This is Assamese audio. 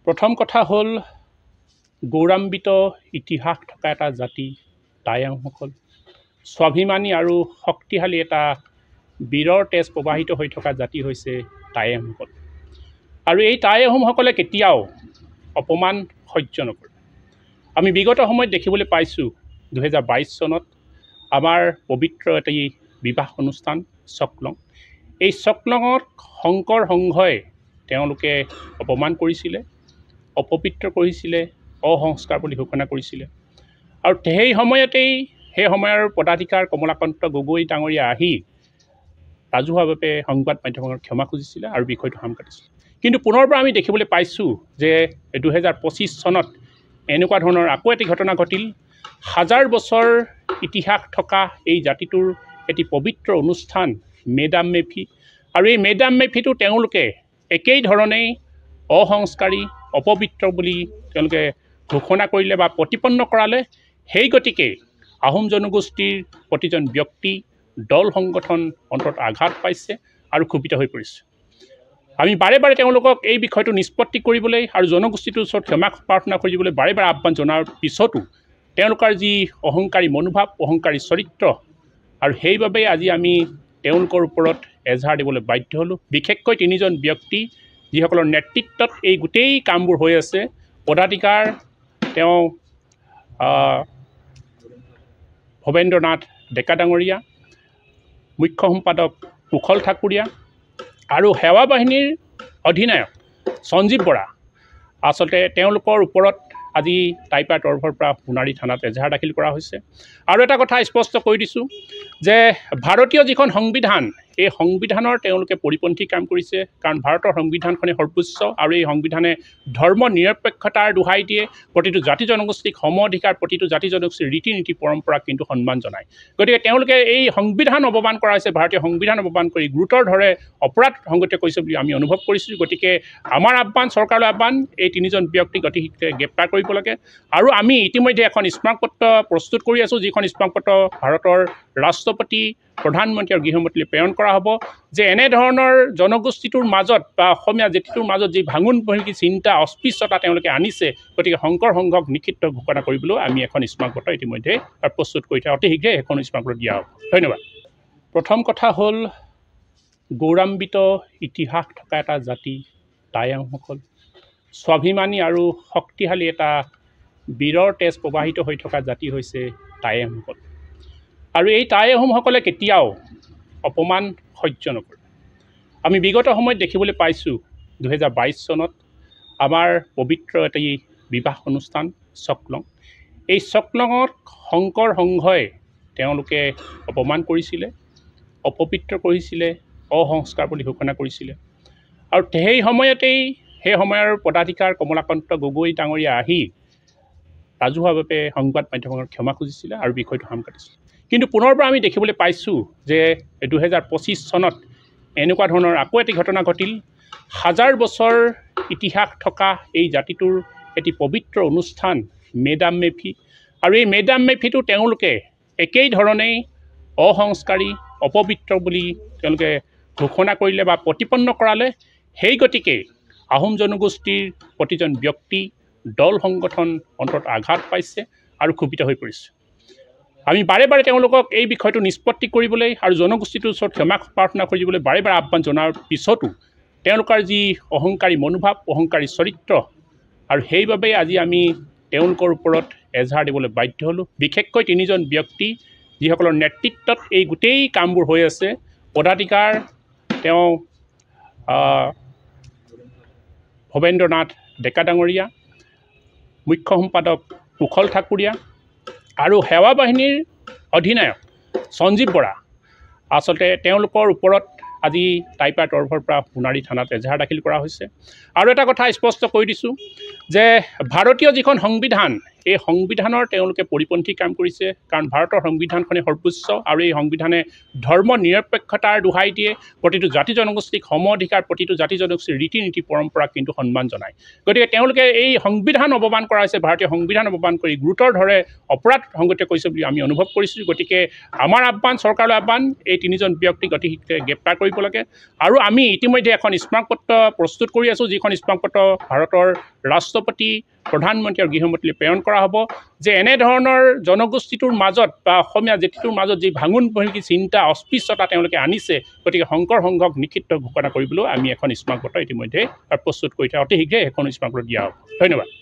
প্ৰথম কথা হ'ল গৌৰৱান্বিত ইতিহাস থকা এটা জাতি টাই আহোমসকল। স্বাভিমানী আৰু শক্তিশালী এটা বীৰৰ তেজ প্ৰবাহিত হৈ থকা জাতি হৈছে টাই আহোমসকল। আৰু এই টাই আহোমসকলে কেতিয়াও অপমান সহ্য নকৰে। আমি বিগত সময়ত দেখিবলৈ পাইছোঁ 2022 চনত আমাৰ পবিত্ৰ এটি বিবাহ অনুষ্ঠান চকলং। এই চকলঙত শংকৰ সংঘই তেওঁলোকে অপমান কৰিছিলে, অপবিত্ৰ কৰিছিলে, অসংস্কাৰ বুলি ঘোষণা কৰিছিলে। আৰু সেই সময়ৰ পদাধিকাৰ কমলাকান্ত গগৈ ডাঙৰীয়া আহি ৰাজহুৱাভাৱে সংবাদ মাধ্যমৰ ক্ষমা খুজিছিলে আৰু বিষয়টো সাম কাটিছিলে। কিন্তু পুনৰবাৰ আমি দেখিবলৈ পাইছোঁ যে 2025 চনত এনেকুৱা ধৰণৰ আকৌ এটি ঘটনা ঘটিল। হাজাৰ বছৰ ইতিহাস থকা এই জাতিটোৰ এটি পবিত্ৰ অনুষ্ঠান মেডাম মেফি। আৰু এই মেডাম মেফিটো তেওঁলোকে একেই ধৰণেই অসংস্কাৰী, অপবিত্ৰ বুলি তেওঁলোকে ঘোষণা কৰিলে বা প্ৰতিপন্ন কৰালে। সেই গতিকে আহোম জনগোষ্ঠীৰ প্ৰতিজন ব্যক্তি, দল সংগঠন অন্তত আঘাত পাইছে আৰু ক্ষোভিত হৈ পৰিছে। আমি বাৰে বাৰে তেওঁলোকক এই বিষয়টো নিষ্পত্তি কৰিবলৈ আৰু জনগোষ্ঠীটোৰ ওচৰত ক্ষমা প্ৰাৰ্থনা কৰিবলৈ বাৰে বাৰে আহ্বান জনোৱাৰ পিছতো তেওঁলোকৰ যি অহংকাৰী মনোভাৱ, অহংকাৰী চৰিত্ৰ, আৰু সেইবাবেই আজি আমি তেওঁলোকৰ ওপৰত এজাহাৰ দিবলৈ বাধ্য হ'লোঁ। বিশেষকৈ তিনিজন ব্যক্তি যিসকলৰ নেতৃত্বত এই গোটেই কামবোৰ হৈ আছে। পদাধিকাৰ তেওঁ ভৱেন্দ্ৰ নাথ ডেকা ডাঙৰীয়া, মুখ্য সম্পাদক কুশল ঠাকুৰীয়া আৰু সেৱা বাহিনীৰ অধিনায়ক সঞ্জীৱ বৰা। আচলতে তেওঁলোকৰ ওপৰত আজি টাইপাৰ তৰফৰ পৰা সোণাৰী থানাত এজাহাৰ দাখিল কৰা হৈছে। আৰু এটা কথা স্পষ্ট কৰি দিছোঁ যে ভাৰতীয় যিখন সংবিধান, এই সংবিধানৰ তেওঁলোকে পৰিপন্থী কাম কৰিছে। কাৰণ ভাৰতৰ সংবিধানখনে সৰ্বোচ্চ আৰু এই সংবিধানে ধৰ্ম নিৰপেক্ষতাৰ দোহাই দিয়ে। প্ৰতিটো জাতি জনগোষ্ঠীক সম অধিকাৰ, প্ৰতিটো জাতি জনগোষ্ঠীৰ ৰীতি নীতি পৰম্পৰাক কিন্তু সন্মান জনায়। গতিকে তেওঁলোকে এই সংবিধান অৱমান কৰা হৈছে, ভাৰতীয় সংবিধান অৱমান কৰি গুৰুতৰ ধৰে অপৰাধ সংগঠিত কৰিছে বুলি আমি অনুভৱ কৰিছোঁ। গতিকে আমাৰ আহ্বান, চৰকাৰৰ আহ্বান, এই তিনিজন ব্যক্তিক অতি শীঘ্ৰে গ্ৰেপ্তাৰ কৰিব লাগে। আৰু আমি ইতিমধ্যে এখন স্মাৰকপত্ৰ প্ৰস্তুত কৰি আছোঁ, যিখন স্মাৰকপত্ৰ ভাৰতৰ ৰাষ্ট্ৰপতি, প্ৰধানমন্ত্ৰী আৰু গৃহমন্ত্ৰীলৈ প্ৰেৰণ কৰা হ'ব যে এনেধৰণৰ জনগোষ্ঠীটোৰ মাজত বা অসমীয়া জাতিটোৰ মাজত যি ভাঙোনভংগী চিন্তা, অস্পৃশ্যতা তেওঁলোকে আনিছে। গতিকে শংকৰ সংঘক নিষিদ্ধ ঘোষণা কৰিবলৈ আমি এখন স্মাৰকপত্ৰ ইতিমধ্যে প্ৰস্তুত কৰি অতি শীঘ্ৰে এখন স্মাৰকপত্ৰ দিয়া হ'ব। ধন্যবাদ। প্ৰথম কথা হ'ল গৌৰৱান্বিত ইতিহাস থকা এটা জাতি টাই আহোমসকল। স্বাভিমানী আৰু শক্তিশালী এটা বীৰৰ তেজ প্ৰবাহিত হৈ থকা জাতি হৈছে টাই আহোমসকল। আৰু এই টাই আহোমসকলে কেতিয়াও অপমান সহ্য নকৰে। আমি বিগত সময়ত দেখিবলৈ পাইছোঁ 2022 চনত আমাৰ পবিত্ৰ এটি বিবাহ অনুষ্ঠান চকলং। এই চকলঙত শংকৰ সংঘই তেওঁলোকে অপমান কৰিছিলে, অপবিত্ৰ কৰিছিলে, অসংস্কাৰ বুলি ঘোষণা কৰিছিলে। আৰু সেই সময়ৰ পদাধিকাৰ কমলাকান্ত গগৈ ডাঙৰীয়া আহি ৰাজহুৱাভাৱে সংবাদ মাধ্যমৰ ক্ষমা খুজিছিলে আৰু বিষয়টো সাম কাটিছিলে। কিন্তু পুনৰবাৰ আমি দেখিবলৈ পাইছোঁ যে 2025 চনত এনেকুৱা ধৰণৰ আকৌ এটি ঘটনা ঘটিল। হাজাৰ বছৰ ইতিহাস থকা এই জাতিটোৰ এটি পবিত্ৰ অনুষ্ঠান মেডাম মেফি। আৰু এই মেডাম মেফিটো তেওঁলোকে একেই ধৰণেই অসংস্কাৰী, অপবিত্ৰ বুলি তেওঁলোকে ঘোষণা কৰিলে বা প্ৰতিপন্ন কৰালে। সেই গতিকে আহোম জনগোষ্ঠীৰ প্ৰতিজন ব্যক্তি, দল সংগঠন অন্তত আঘাত পাইছে আৰু ক্ষোভিত হৈ পৰিছে। আমি বাৰে বাৰে তেওঁলোকক এই বিষয়টো নিষ্পত্তি কৰিবলৈ আৰু জনগোষ্ঠীটোৰ ওচৰত ক্ষমা প্ৰাৰ্থনা কৰিবলৈ বাৰে বাৰে আহ্বান জনোৱাৰ পিছতো তেওঁলোকৰ যি অহংকাৰী মনোভাৱ, অহংকাৰী চৰিত্ৰ, আৰু সেইবাবেই আজি আমি তেওঁলোকৰ ওপৰত এজাহাৰ দিবলৈ বাধ্য হ'লোঁ। বিশেষকৈ তিনিজন ব্যক্তি যিসকলৰ নেতৃত্বত এই গোটেই কামবোৰ হৈ আছে। পদাধিকাৰ তেওঁ ভৱেন্দ্ৰ নাথ ডেকা ডাঙৰীয়া, মুখ্য সম্পাদক কুশল ঠাকুৰীয়া আৰু সেৱা বাহিনীৰ অধিনায়ক সঞ্জীৱ বৰা। আচলতে তেওঁলোকৰ ওপৰত আজি টাইপাৰ তৰফৰ পৰা সোণাৰী থানাত এজাহাৰ দাখিল কৰা হৈছে। আৰু এটা কথা স্পষ্ট কৰি দিছোঁ যে ভাৰতীয় যিখন সংবিধান, এই সংবিধানৰ তেওঁলোকে পৰিপন্থী কাম কৰিছে কাৰণ ভাৰতৰ সংবিধানখনে সৰ্বোচ্চ আৰু এই সংবিধানে ধৰ্ম নিৰপেক্ষতাৰ দোহাই দিয়ে প্ৰতিটো জাতি জনগোষ্ঠীক সম অধিকাৰ প্ৰতিটো জাতি জনগোষ্ঠীৰ ৰীতি নীতি পৰম্পৰাক কিন্তু সন্মান জনায় গতিকে তেওঁলোকে এই সংবিধান অৱমান কৰা হৈছে ভাৰতীয় সংবিধান অৱমান কৰি গুৰুতৰ ধৰে অপৰাধ সংগঠিত কৰিছে বুলি আমি অনুভৱ কৰিছোঁ গতিকে আমাৰ আহ্বান চৰকাৰলৈ আহ্বান এই তিনিজন ব্যক্তিক অতি শীঘ্ৰে গ্ৰেপ্তাৰ কৰিব লাগে আৰু আমি ইতিমধ্যে এখন স্মাৰকপত্ৰ প্ৰস্তুত কৰি আছোঁ যিখন স্মাৰকপত্ৰ ভাৰতৰ ৰাষ্ট্ৰপতি প্ৰধানমন্ত্ৰী আৰু গৃহমন্ত্ৰীলৈ প্ৰেৰণ কৰা হ'ব যে এনেধৰণৰ জনগোষ্ঠীটোৰ মাজত বা অসমীয়া জাতিটোৰ মাজত যি ভাঙোনভংগী চিন্তা অস্পৃশ্যতা তেওঁলোকে আনিছে গতিকে শংকৰ সংঘক নিষিদ্ধ ঘোষণা কৰিবলৈ আমি এখন স্মাৰকপত্ৰ ইতিমধ্যে প্ৰস্তুত কৰি থোৱা অতি শীঘ্ৰে এখন স্মাৰকপত্ৰ দিয়া হ'ব ধন্যবাদ